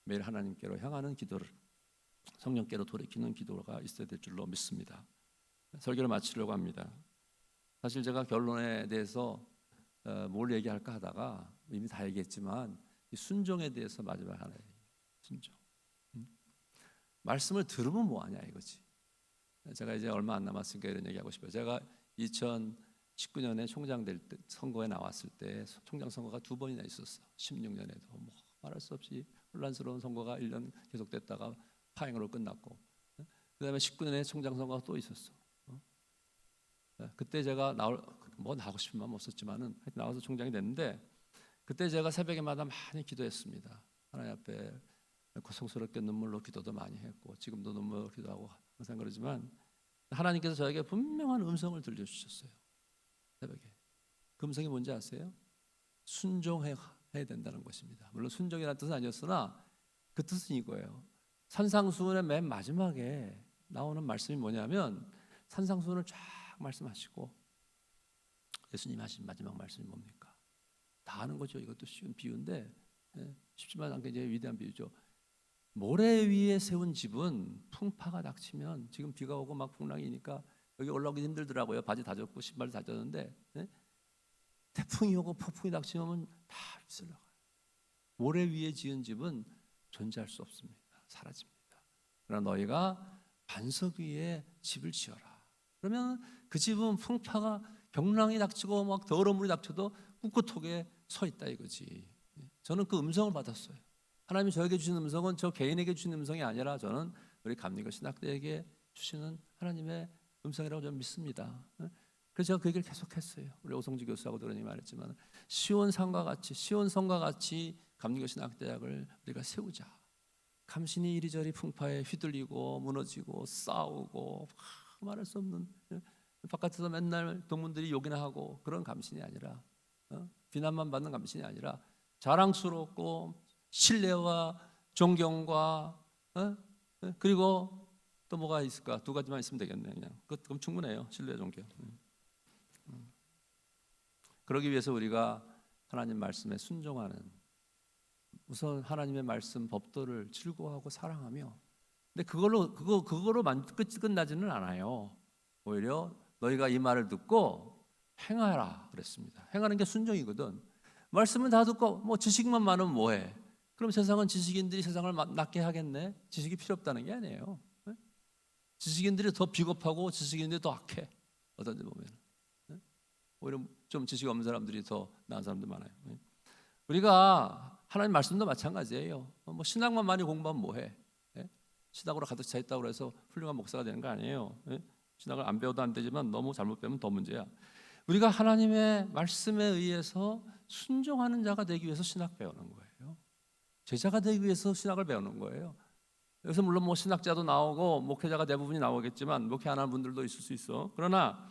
매일 하나님께로 향하는 기도를 성령께로 돌이키는 기도가 있어야 될 줄로 믿습니다. 설교를 마치려고 합니다. 사실 제가 결론에 대해서 뭘 얘기할까 하다가 이미 다 얘기했지만 이 순종에 대해서 마지막 하나 얘기해요. 순종. 말씀을 들으면 뭐하냐 이거지. 제가 이제 얼마 안 남았으니까 이런 얘기하고 싶어요. 제가 2019년에 총장 될 때 선거에 나왔을 때 총장 선거가 2번이나 있었어. 16년에도 뭐 말할 수 없이 혼란스러운 선거가 1년 계속됐다가 파행으로 끝났고 그다음에 19년에 총장 선거가 또 있었어. 그때 제가 나오고 싶은 마음 없었지만은 나와서 총장이 됐는데 그때 제가 새벽에마다 많이 기도했습니다. 하나님 앞에 고통스럽게 눈물로 기도도 많이 했고 지금도 눈물로 기도하고 항상 그러지만 하나님께서 저에게 분명한 음성을 들려주셨어요. 새벽에. 그 음성이 뭔지 아세요? 순종해야 된다는 것입니다. 물론 순종이라는 뜻은 아니었으나 그 뜻은 이거예요. 산상수훈의 맨 마지막에 나오는 말씀이 뭐냐면 산상수훈을 쫙 말씀하시고 예수님 하신 마지막 말씀이 뭡니까? 다 아는 거죠. 이것도 쉬운 비유인데 쉽지만 굉장히 위대한 비유죠. 모래 위에 세운 집은 풍파가 닥치면 지금 비가 오고 막 풍랑이니까 여기 올라오기 힘들더라고요. 바지 다 젖고 신발 다 젖었는데 태풍이 오고 폭풍이 닥치면 다 휩쓸려가요. 모래 위에 지은 집은 존재할 수 없습니다. 사라집니다. 그러나 너희가 반석 위에 집을 지어라. 그러면 그 집은 풍파가 경랑이 닥치고 막 더러운 물이 닥쳐도 꿋꿋하게 서 있다 이거지. 저는 그 음성을 받았어요. 하나님이 저에게 주시는 음성은 저 개인에게 주시는 음성이 아니라 저는 우리 감리교 신학대에게 주시는 하나님의 음성이라고 저는 믿습니다. 그래서 제가 그 얘기를 계속했어요. 우리 오성지 교수하고도 그런 얘기 말했지만 시온성과 같이 감리교 신학대학을 우리가 세우자. 감신이 이리저리 풍파에 휘둘리고 무너지고 싸우고 말할 수 없는 바깥에서 맨날 동문들이 욕이나 하고 그런 감신이 아니라 비난만 받는 감신이 아니라 자랑스럽고 신뢰와 존경과 그리고 또 뭐가 있을까? 2가지만 있으면 되겠네. 그럼 충분해요. 신뢰, 존경. 그러기 위해서 우리가 하나님 말씀에 순종하는 우선 하나님의 말씀 법도를 즐거워하고 사랑하며 근데 그걸로 끝나지는 않아요. 오히려 너희가 이 말을 듣고 행하라 그랬습니다. 행하는 게 순종이거든. 말씀은 다 듣고 뭐 지식만 많으면 뭐해? 그럼 세상은 지식인들이 세상을 낫게 하겠네? 지식이 필요 없다는 게 아니에요. 지식인들이 더 비겁하고 지식인들이 더 악해. 어떤 데 보면 오히려 좀 지식 없는 사람들이 더 나은 사람들 많아요. 우리가 하나님 말씀도 마찬가지예요. 뭐 신학만 많이 공부하면 뭐해? 신학으로 가득 차 있다고 해서 훌륭한 목사가 되는 거 아니에요. 신학을 안 배워도 안 되지만 너무 잘못 배우면 더 문제야. 우리가 하나님의 말씀에 의해서 순종하는 자가 되기 위해서 신학 배우는 거예요. 제자가 되기 위해서 신학을 배우는 거예요. 여기서 물론 뭐 신학자도 나오고 목회자가 대부분이 나오겠지만 목회 안 하는 분들도 있을 수 있어. 그러나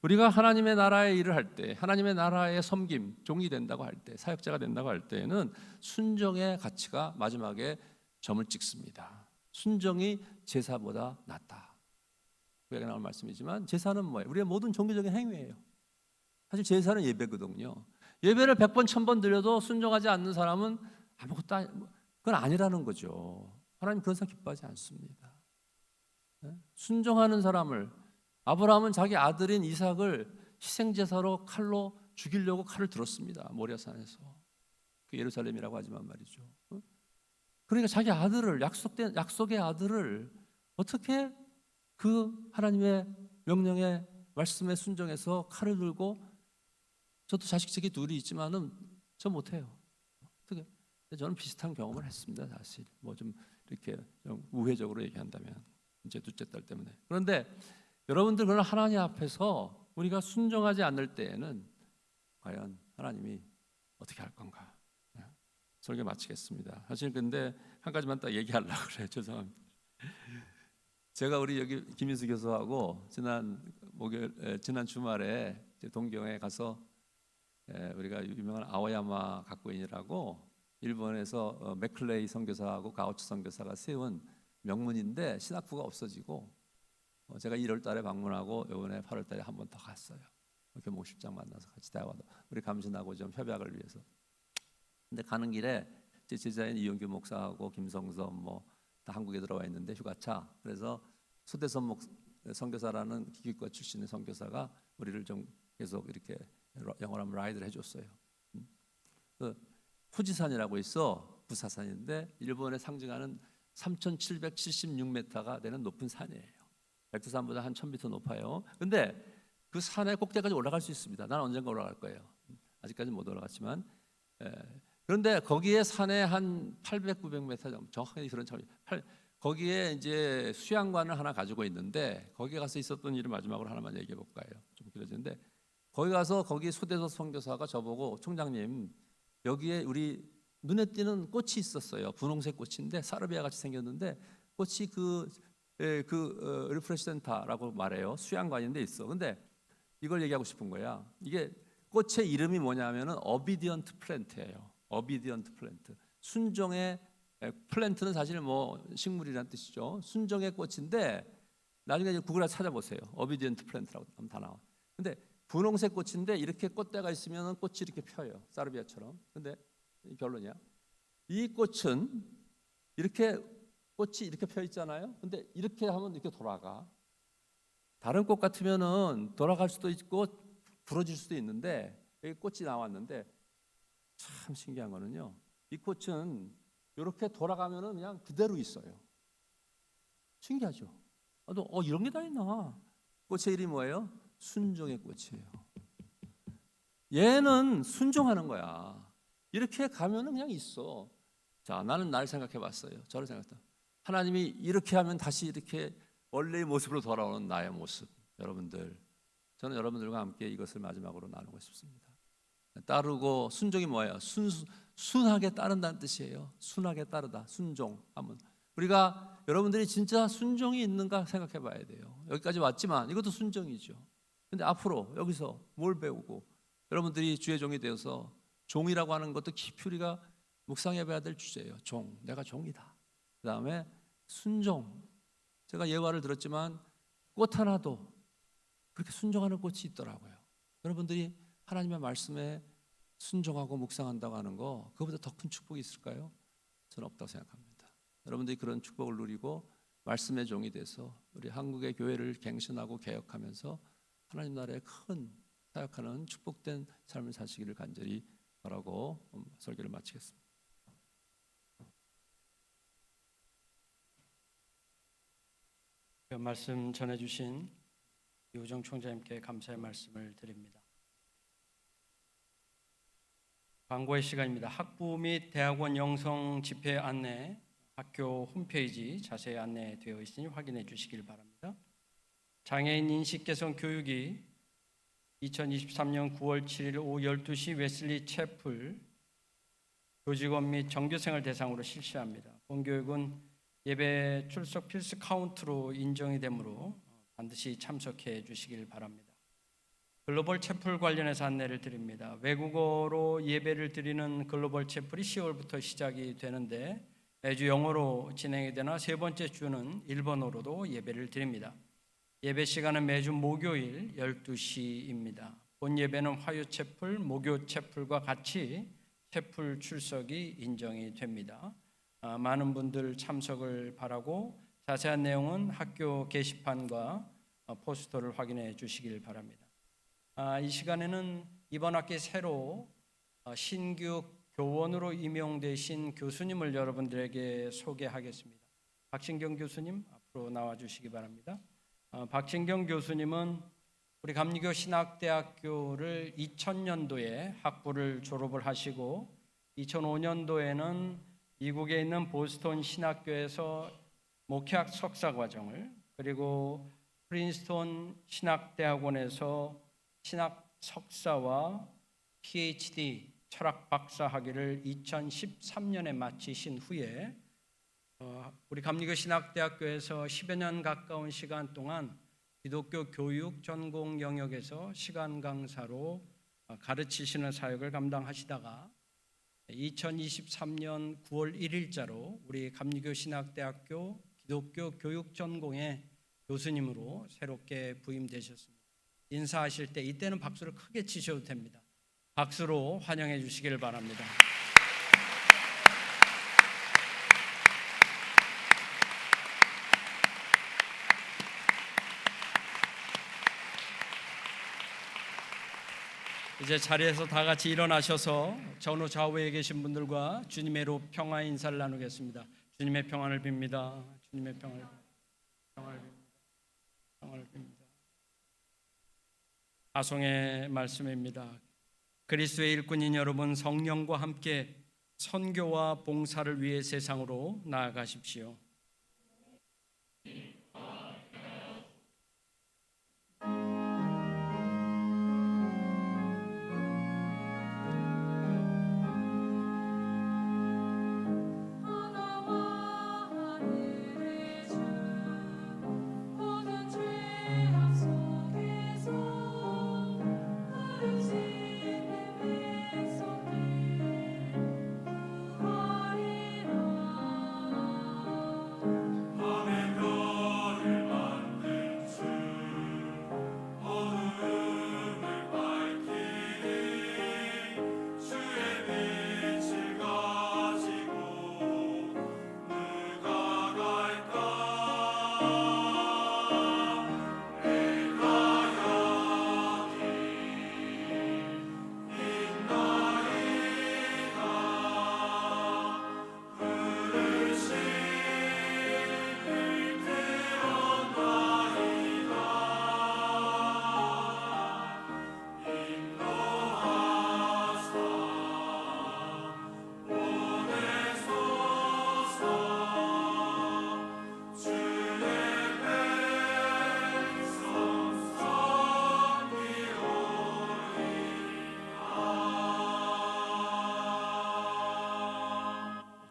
우리가 하나님의 나라의 일을 할 때, 하나님의 나라의 섬김, 종이 된다고 할 때, 사역자가 된다고 할 때는 순종의 가치가 마지막에 점을 찍습니다. 순종이 제사보다 낫다. 구약에 나온 말씀이지만 제사는 뭐예요? 우리의 모든 종교적인 행위예요. 사실 제사는 예배거든요. 예배를 100번, 1000번 드려도 순종하지 않는 사람은 아무것도 그건 아니라는 거죠. 하나님 그런 사람 기뻐하지 않습니다. 순종하는 사람을 아브라함은 자기 아들인 이삭을 희생제사로 칼로 죽이려고 칼을 들었습니다. 모리아산에서. 그 예루살렘이라고 하지만 말이죠. 그러니까 자기 아들을 약속의 아들을 어떻게 그 하나님의 명령에 말씀에 순종해서 칼을 들고 저도 자식 새끼 둘이 있지만은 저 못해요. 어떻게 근데 저는 비슷한 경험을 했습니다. 사실 뭐 좀 이렇게 좀 우회적으로 얘기한다면 이제 둘째 딸 때문에. 그런데 여러분들 그런 하나님 앞에서 우리가 순종하지 않을 때에는 과연 하나님이 어떻게 할 건가? 설교 마치겠습니다. 사실 근데 한 가지만 딱 얘기하려고 그래요. 죄송합니다. 제가 우리 여기 김인수 교수하고 지난 주말에 이제 동경에 가서 우리가 유명한 아오야마 각고인이라고 일본에서 맥클레이 선교사하고 가오츠 선교사가 세운 명문인데 신학부가 없어지고 제가 1월 달에 방문하고 이번에 8월 달에 한 번 더 갔어요. 교목실장 만나서 같이 대화도 우리 감신하고 좀 협약을 위해서. 근데 가는 길에 제 제자인 이용규 목사하고 김성섭 다 한국에 들어와 있는데 휴가차. 그래서 소대선 선교사라는 기독교 출신의 선교사가 우리를 좀 계속 이렇게 영어로 하면 라이드를 해줬어요. 그 후지산이라고 있어 부사산인데 일본에 상징하는 3,776m가 되는 높은 산이에요. 백두산보다 한 1,000m 높아요. 근데 그 산의 꼭대기까지 올라갈 수 있습니다. 난 언젠가 올라갈 거예요. 아직까지 못 올라갔지만. 그런데 거기에 산에 한 800, 900m 정도 정확하게 그런 차이. 거기에 이제 수양관을 하나 가지고 있는데 거기 가서 있었던 일을 마지막으로 하나만 얘기해 볼까요? 좀 길어지는데 거기 가서 거기 소대서 선교사가 저보고 총장님 여기에 우리 눈에 띄는 꽃이 있었어요. 분홍색 꽃인데 사르비아 같이 생겼는데 꽃이 리프레시 센터라고 말해요. 수양관인데 있어. 근데 이걸 얘기하고 싶은 거야. 이게 꽃의 이름이 뭐냐면은 어비디언트 플랜트예요. 어비디언트 플랜트. 순종의 플랜트는 사실 뭐 식물이라는 뜻이죠. 순종의 꽃인데 나중에 이제 구글에 찾아보세요. 어비디언트 플랜트라고 하면 다 나와. 근데 분홍색 꽃인데 이렇게 꽃대가 있으면 꽃이 이렇게 펴요. 사르비아처럼. 근데 결론이야. 이 꽃은 이렇게 꽃이 이렇게 펴 있잖아요. 근데 이렇게 하면 이렇게 돌아가. 다른 꽃 같으면은 돌아갈 수도 있고 부러질 수도 있는데 여기 꽃이 나왔는데 참 신기한 거는요. 이 꽃은 이렇게 돌아가면은 그냥 그대로 있어요. 신기하죠. 이런 게 다 있나? 꽃의 이름이 뭐예요? 순종의 꽃이에요. 얘는 순종하는 거야. 이렇게 가면은 그냥 있어. 자, 나는 날 생각해봤어요. 저를 생각했다. 하나님이 이렇게 하면 다시 이렇게 원래의 모습으로 돌아오는 나의 모습. 여러분들, 저는 여러분들과 함께 이것을 마지막으로 나누고 싶습니다. 따르고 순종이 뭐예요? 순하게 따른다는 뜻이에요. 순하게 따르다. 순종하면 우리가 여러분들이 진짜 순종이 있는가 생각해 봐야 돼요. 여기까지 왔지만 이것도 순종이죠. 근데 앞으로 여기서 뭘 배우고 여러분들이 주의 종이 되어서 종이라고 하는 것도 깊이 우리가 묵상해 봐야 될 주제예요. 종, 내가 종이다. 그 다음에 순종. 제가 예화를 들었지만 꽃 하나도 그렇게 순종하는 꽃이 있더라고요. 여러분들이 하나님의 말씀에 순종하고 묵상한다고 하는 거 그거보다 더 큰 축복이 있을까요? 저는 없다고 생각합니다. 여러분들이 그런 축복을 누리고 말씀의 종이 돼서 우리 한국의 교회를 갱신하고 개혁하면서 하나님 나라에 큰 사역하는 축복된 삶을 사시기를 간절히 바라고 설교를 마치겠습니다. 말씀 전해주신 유정 총장님께 감사의 말씀을 드립니다. 광고의 시간입니다. 학부 및 대학원 영성 집회 안내 학교 홈페이지 자세히 안내되어 있으니 확인해 주시길 바랍니다. 장애인 인식 개선 교육이 2023년 9월 7일 오후 12시 웨슬리 채플 교직원 및 정교생을 대상으로 실시합니다. 본교육은 예배 출석 필수 카운트로 인정이 되므로 반드시 참석해 주시길 바랍니다. 글로벌 채플 관련해서 안내를 드립니다. 외국어로 예배를 드리는 글로벌 채플이 10월부터 시작이 되는데 매주 영어로 진행이 되나 세 번째 주는 일본어로도 예배를 드립니다. 예배 시간은 매주 목요일 12시입니다. 본 예배는 화요 채플, 목요 채플과 같이 채플 출석이 인정이 됩니다. 많은 분들 참석을 바라고 자세한 내용은 학교 게시판과 포스터를 확인해 주시길 바랍니다. 이 시간에는 이번 학기 새로 신규 교원으로 임용되신 교수님을 여러분들에게 소개하겠습니다. 박진경 교수님 앞으로 나와 주시기 바랍니다. 박진경 교수님은 우리 감리교 신학대학교를 2000년도에 학부를 졸업을 하시고 2005년도에는 미국에 있는 보스턴 신학교에서 목회학 석사 과정을, 그리고 프린스턴 신학대학원에서 신학 석사와 PhD 철학 박사 학위를 2013년에 마치신 후에 우리 감리교 신학대학교에서 10여 년 가까운 시간 동안 기독교 교육 전공 영역에서 시간 강사로 가르치시는 사역을 감당하시다가 2023년 9월 1일자로 우리 감리교 신학대학교 기독교 교육 전공의 교수님으로 새롭게 부임되셨습니다. 인사하실 때 이때는 박수를 크게 치셔도 됩니다. 박수로 환영해 주시길 바랍니다. 이제 자리에서 다 같이 일어나셔서 전후 좌우에 계신 분들과 주님의 로 평화 인사를 나누겠습니다. 주님의 평안을 빕니다. 주님의 평안을 빕니다. 평안을 빕니다. 아송의 말씀입니다. 그리스도의 일꾼인 여러분, 성령과 함께 선교와 봉사를 위해 세상으로 나아가십시오.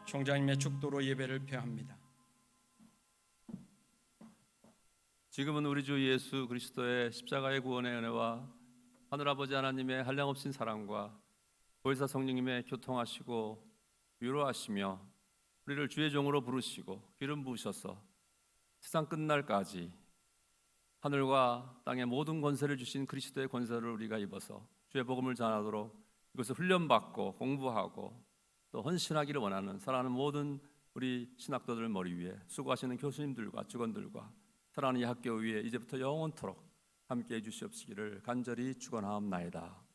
총장님의 축도로 예배를 표합니다. 지금은 우리 주 예수 그리스도의 십자가의 구원의 은혜와 하늘아버지 하나님의 한량없인 사랑과 보혜사 성령님의 교통하시고 위로하시며 우리를 주의 종으로 부르시고 기름 부으셔서 세상 끝날까지 하늘과 땅의 모든 권세를 주신 그리스도의 권세를 우리가 입어서 주의 복음을 전하도록 이것을 훈련받고 공부하고 또 헌신하기를 원하는 사랑하는 모든 우리 신학도들 머리 위에 수고하시는 교수님들과 직원들과 사랑하는 이 학교 위에 이제부터 영원토록 함께해 주시옵시기를 간절히 축원하옵나이다.